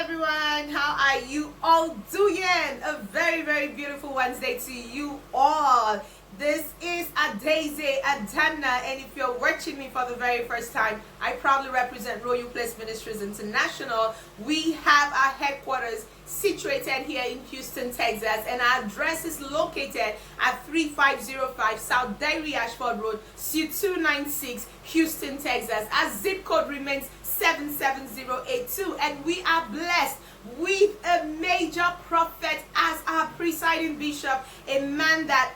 everyone. How are you all doing? A very beautiful Wednesday to you all. This is Adeze Adana, and if you're watching me for the very first time, I proudly represent Royal Place Ministries International. We have our headquarters situated here in Houston, Texas, and our address is located at 3505 South Dairy Ashford Road, Suite 296, Houston, Texas. Our zip code remains 77082, and we are blessed with a major prophet as our presiding bishop, a man that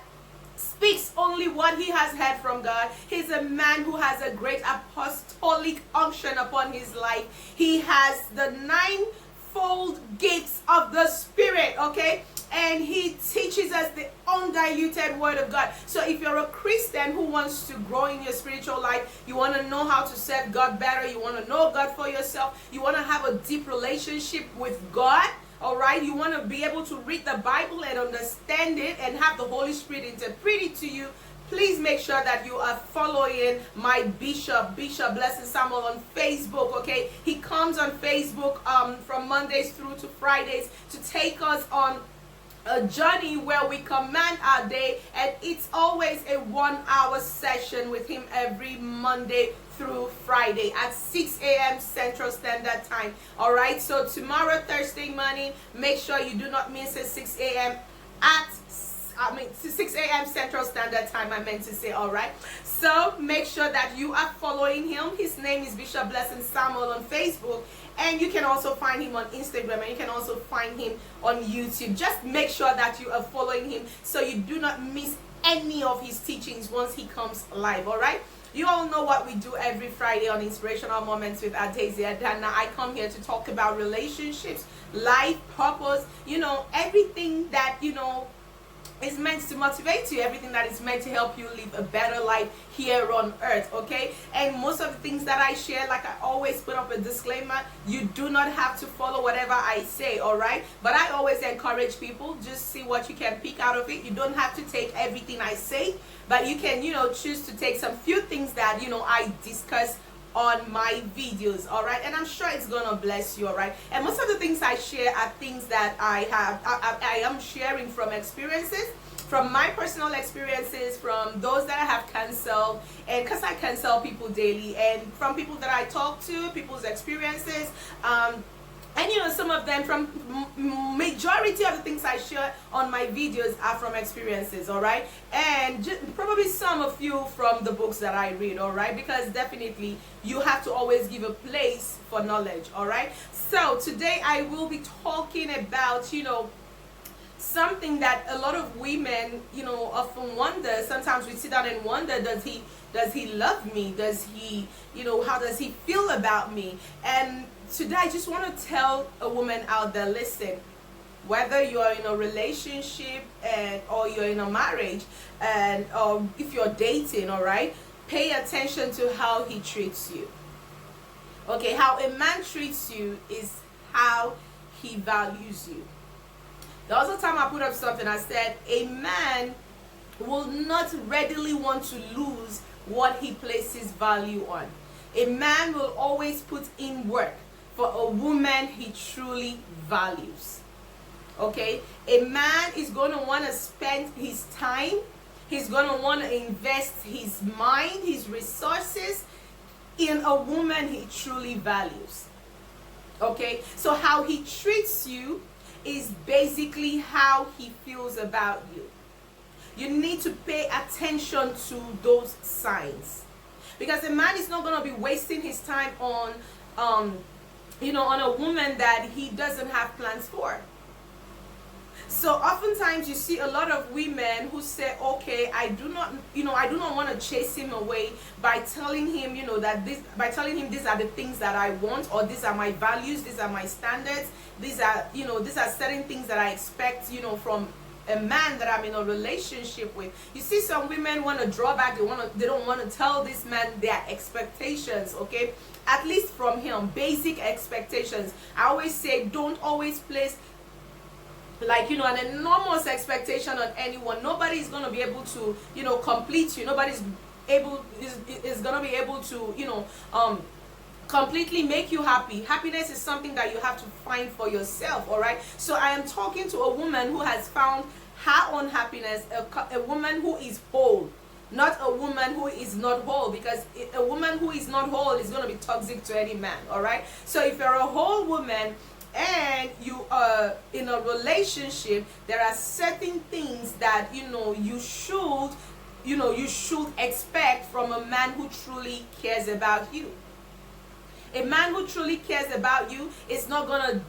speaks only what he has heard from God. He's a man who has a great apostolic unction upon his life. He has the ninefold gifts of the Spirit, okay? And he teaches us the undiluted word of God. So if you're a Christian who wants to grow in your spiritual life, you want to know how to serve God better, you want to know God for yourself, you want to have a deep relationship with God, all right, you want to be able to read the Bible and understand it and have the Holy Spirit interpret it to you, please make sure that you are following my Bishop Blessing Samuel on Facebook, okay? He comes on Facebook from Mondays through to Fridays to take us on a journey where we command our day, and it's always a 1-hour session with him every Monday through Friday at 6 a.m. Central Standard Time. All right, so tomorrow, Thursday morning, make sure you do not miss it. 6 a.m. 6 a.m. Central Standard Time, I meant to say. All right, so make sure that you are following him. His name is Bishop Blessing Samuel on Facebook, and you can also find him on Instagram, and you can also find him on YouTube. Just make sure that you are following him so you do not miss any of his teachings once he comes live. All right, you all know what we do every Friday on Inspirational Moments with Adeze Adana. I come here to talk about relationships, life, purpose, everything that is meant to motivate you, everything that is meant to help you live a better life here on earth, okay? And most of the things that I share, like I always put up a disclaimer, you do not have to follow whatever I say, all right? But I always encourage people, just see what you can pick out of it. You don't have to take everything I say, but you can, choose to take some few things that, I discuss on my videos, all right? And I'm sure it's gonna bless you, all right? And most of the things I share are things that I am sharing from experiences, from my personal experiences, from those that I have counseled, and because I counsel people daily, and from people that I talk to, people's experiences, and some of them, from majority of the things I share on my videos are from experiences, all right? And probably some of you from the books that I read, all right? Because definitely you have to always give a place for knowledge, all right? So today I will be talking about, something that a lot of women, often wonder. Sometimes we sit down and wonder, does he love me? Does he, how does he feel about me? And today I just want to tell a woman out there, listen, whether you're in a relationship or you're in a marriage, and if you're dating, all right, pay attention to how he treats you. Okay, how a man treats you is how he values you. The other time I put up something, I said a man will not readily want to lose what he places value on. A man will always put in work for a woman he truly values. Okay, a man is going to want to spend his time, he's going to want to invest his mind, his resources in a woman he truly values. Okay, so how he treats you is basically how he feels about you. You need to pay attention to those signs, because a man is not going to be wasting his time on a woman that he doesn't have plans for. So oftentimes you see a lot of women who say, okay, I do not want to chase him away by telling him, these are the things that I want, or these are my values, these are my standards, these are certain things that I expect, from a man that I'm in a relationship with. You see, some women want to draw back, they don't want to tell this man their expectations, okay? At least from him, basic expectations. I always say, don't always place an enormous expectation on anyone. Nobody is going to be able to complete you. Nobody's is going to be able to completely make you happy. Happiness is something that you have to find for yourself, all right? So I am talking to a woman who has found her own happiness, a woman who is whole, not a woman who is not whole, because a woman who is not whole is going to be toxic to any man, all right? So if you're a whole woman and you are in a relationship, there are certain things that you should expect from a man who truly cares about you. A man who truly cares about you is not gonna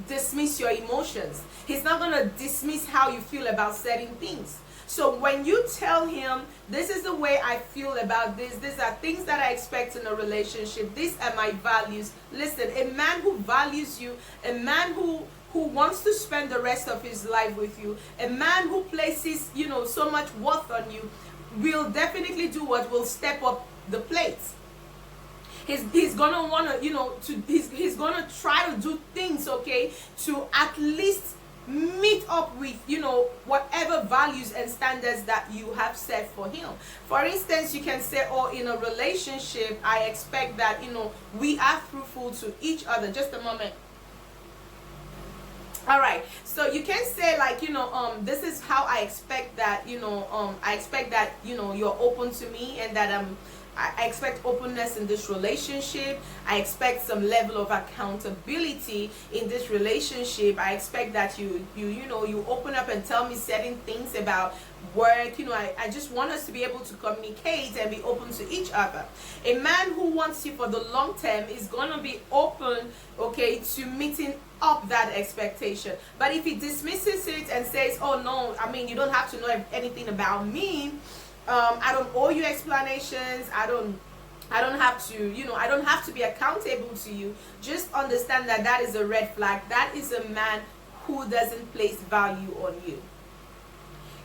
dismiss your emotions. He's not gonna dismiss how you feel about certain things. So when you tell him, this is the way I feel about this, these are things that I expect in a relationship, these are my values. Listen, a man who values you, a man who wants to spend the rest of his life with you, a man who places so much worth on you, will definitely do what will step up the plate. He's gonna wanna he's gonna try to do things, okay, to at least meet up with whatever values and standards that you have set for him. For instance, you can say, oh, in a relationship I expect that we are fruitful to each other. Just a moment. All right, so you can say like this is how I expect that I expect that you're open to me, and that I expect openness in this relationship. I expect some level of accountability in this relationship. I expect that you open up and tell me certain things about work. I just want us to be able to communicate and be open to each other. A man who wants you for the long term is going to be open, okay, to meeting up that expectation. But if he dismisses it and says, oh no, I mean, you don't have to know anything about me, I don't owe you explanations, I don't have to I don't have to be accountable to you, just understand that that is a red flag. That is a man who doesn't place value on you.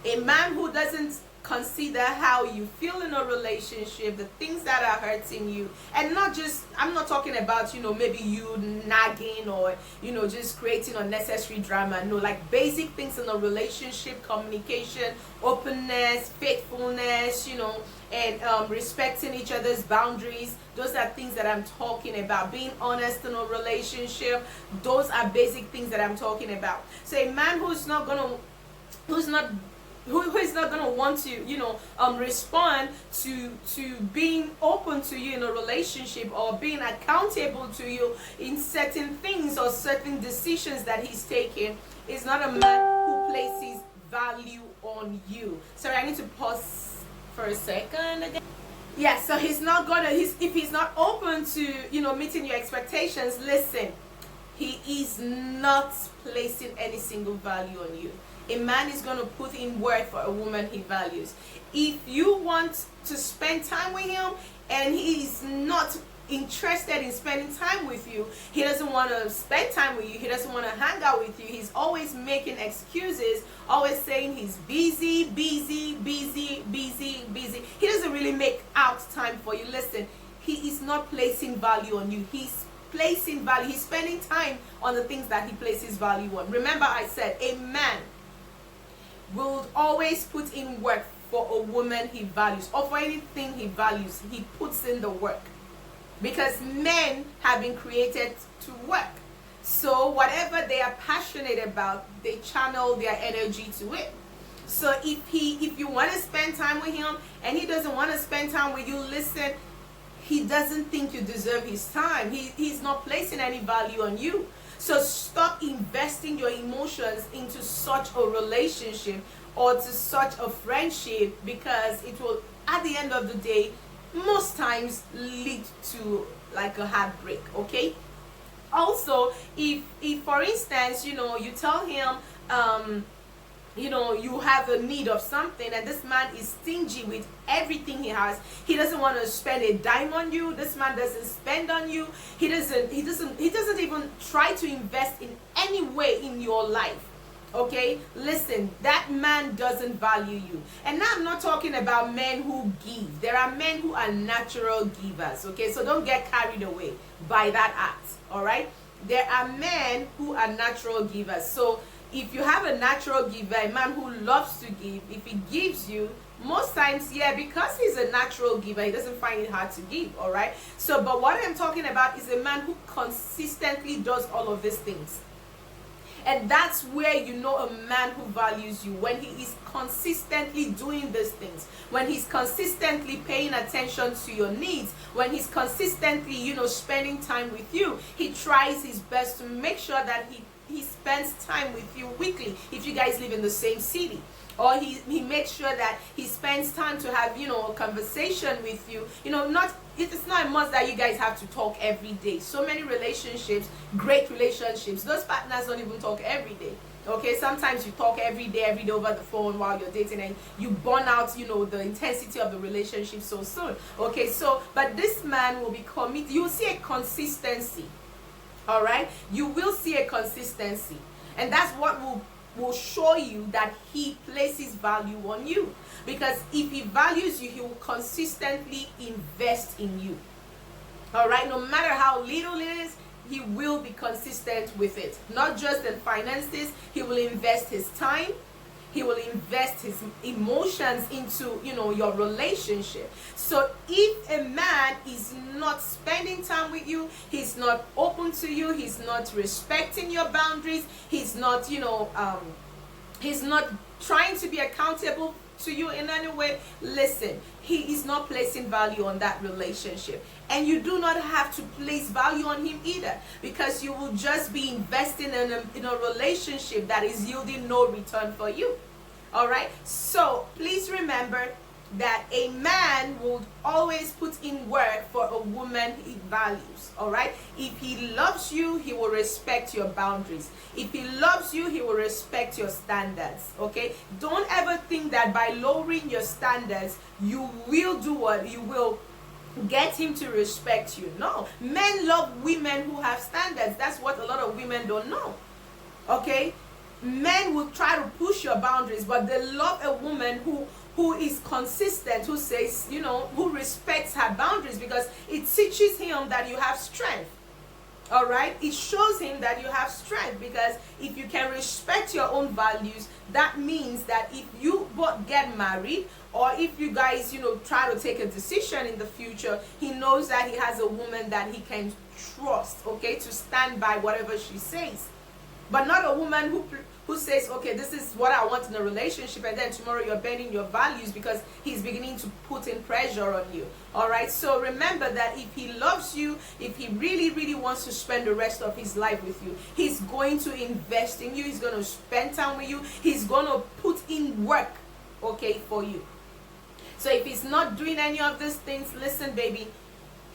A man who doesn't consider how you feel in a relationship, the things that are hurting you, and not just, I'm not talking about maybe you nagging or just creating unnecessary drama. No, like basic things in a relationship: communication, openness, faithfulness, and respecting each other's boundaries. Those are things that I'm talking about. Being honest in a relationship, those are basic things that I'm talking about. So a man who is not gonna want to respond to being open to you in a relationship, or being accountable to you in certain things or certain decisions that he's taking, is not a man who places value on you. Sorry, I need to pause for a second again. Yeah, so if he's not open to meeting your expectations, listen, he is not placing any single value on you. A man is going to put in work for a woman he values. If you want to spend time with him and he's not interested in spending time with you, he doesn't want to spend time with you, he doesn't want to hang out with you, he's always making excuses, always saying he's busy, he doesn't really make out time for you. Listen, he is not placing value on you. He's placing value, he's spending time on the things that he places value on. Remember, I said a man will always put in work for a woman he values, or for anything he values. He puts in the work, because men have been created to work. So whatever they are passionate about, they channel their energy to it. So if you want to spend time with him and he doesn't want to spend time with you, listen, he doesn't think you deserve his time. He's not placing any value on you. So stop investing your emotions into such a relationship or to such a friendship, because it will, at the end of the day, most times lead to like a heartbreak, okay? Also, if for instance, you tell him, you have a need of something, and this man is stingy with everything he has. He doesn't want to spend a dime on you. This man doesn't spend on you. He doesn't even try to invest in any way in your life. Okay, listen, that man doesn't value you. And now I'm not talking about men who give. There are men who are natural givers. Okay, so don't get carried away by that act. All right, there are men who are natural givers. So if you have a natural giver, a man who loves to give, if he gives you, Most times, yeah, because he's a natural giver, he doesn't find it hard to give, all right? So, but what I'm talking about is a man who consistently does all of these things. And that's where you know a man who values you, when he is consistently doing these things, when he's consistently paying attention to your needs, when he's consistently, spending time with you. He tries his best to make sure that he spends time with you weekly if you guys live in the same city. Or he makes sure that he spends time to have, a conversation with you. It's not a must that you guys have to talk every day. So many relationships, great relationships, those partners don't even talk every day. Okay, sometimes you talk every day over the phone while you're dating, and you burn out, the intensity of the relationship so soon. Okay, so, but this man will be committed. You'll see a consistency. All right, you will see a consistency, and that's what will show you that he places value on you. Because if he values you, he will consistently invest in you. All right, no matter how little it is, he will be consistent with it. Not just in finances, he will invest his time, he will invest his emotions into, your relationship. So if a man is not spending time with you, he's not open to you, he's not respecting your boundaries, he's not, he's not trying to be accountable to you in any way, listen, he is not placing value on that relationship. And you do not have to place value on him either, because you will just be investing in a relationship that is yielding no return for you. All right, so please remember that a man will always put in work for a woman he values. All right, if he loves you, he will respect your boundaries. If he loves you, he will respect your standards. Okay, don't ever think that by lowering your standards you will do what you will get him to respect you. No, men love women who have standards. That's what a lot of women don't know. Okay, men will try to push your boundaries, but they love a woman who is consistent, who says, who respects her boundaries, because it teaches him that you have strength. All right, it shows him that you have strength, because if you can respect your own values, that means that if you both get married, or if you guys, try to take a decision in the future, he knows that he has a woman that he can trust, okay, to stand by whatever she says. But not a woman who says, okay, this is what I want in a relationship, and then tomorrow you're bending your values because he's beginning to put in pressure on you. All right, so remember that if he loves you, if he really, really wants to spend the rest of his life with you, he's going to invest in you, he's going to spend time with you, he's going to put in work, okay, for you. So if he's not doing any of these things, listen, baby,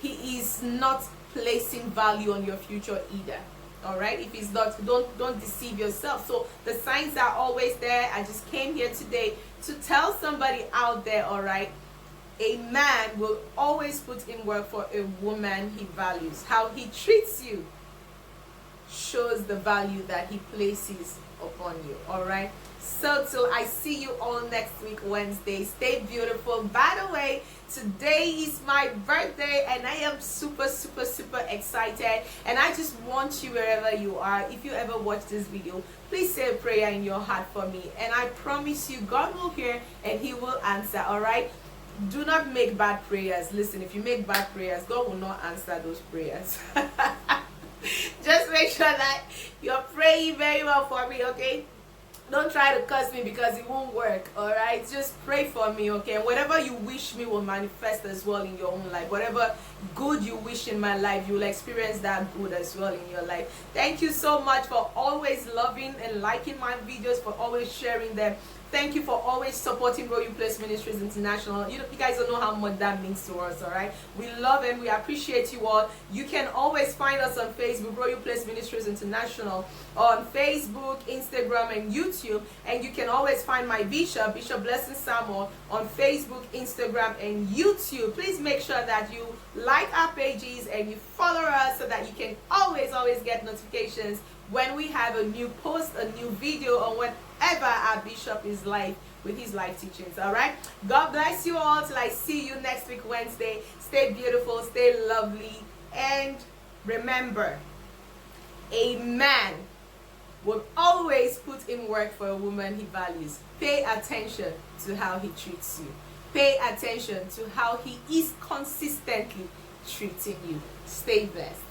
he is not placing value on your future either. All right, if he's not, don't deceive yourself. So the signs are always there. I just came here today to tell somebody out there, all right, a man will always put in work for a woman he values. How he treats you shows the value that he places upon you. All right, so till I see you all next week Wednesday, stay beautiful. By the way, today is my birthday, and I am super, super, super excited. And I just want you, wherever you are, if you ever watch this video, please say a prayer in your heart for me. And I promise you, God will hear and he will answer. All right, do not make bad prayers. Listen, if you make bad prayers, God will not answer those prayers. Just make sure that you're praying very well for me, okay? Don't try to curse me because it won't work, all right? Just pray for me, okay? And whatever you wish me will manifest as well in your own life. Whatever good you wish in my life, you will experience that good as well in your life. Thank you so much for always loving and liking my videos, for always sharing them. Thank you for always supporting Royal Place Ministries International. You guys don't know how much that means to us, all right? We love and we appreciate you all. You can always find us on Facebook, Royal Place Ministries International, on Facebook, Instagram, and YouTube. And you can always find my Bishop Blessing Samuel, on Facebook, Instagram, and YouTube. Please make sure that you like our pages and you follow us so that you can always get notifications when we have a new post, a new video, or whenever our Bishop is live with his live teachings. All right, God bless you all till I see you next week Wednesday. Stay beautiful, stay lovely, and remember, a man will always put in work for a woman he values. Pay attention to how he treats you. Pay attention to how he is consistently treating you. Stay blessed.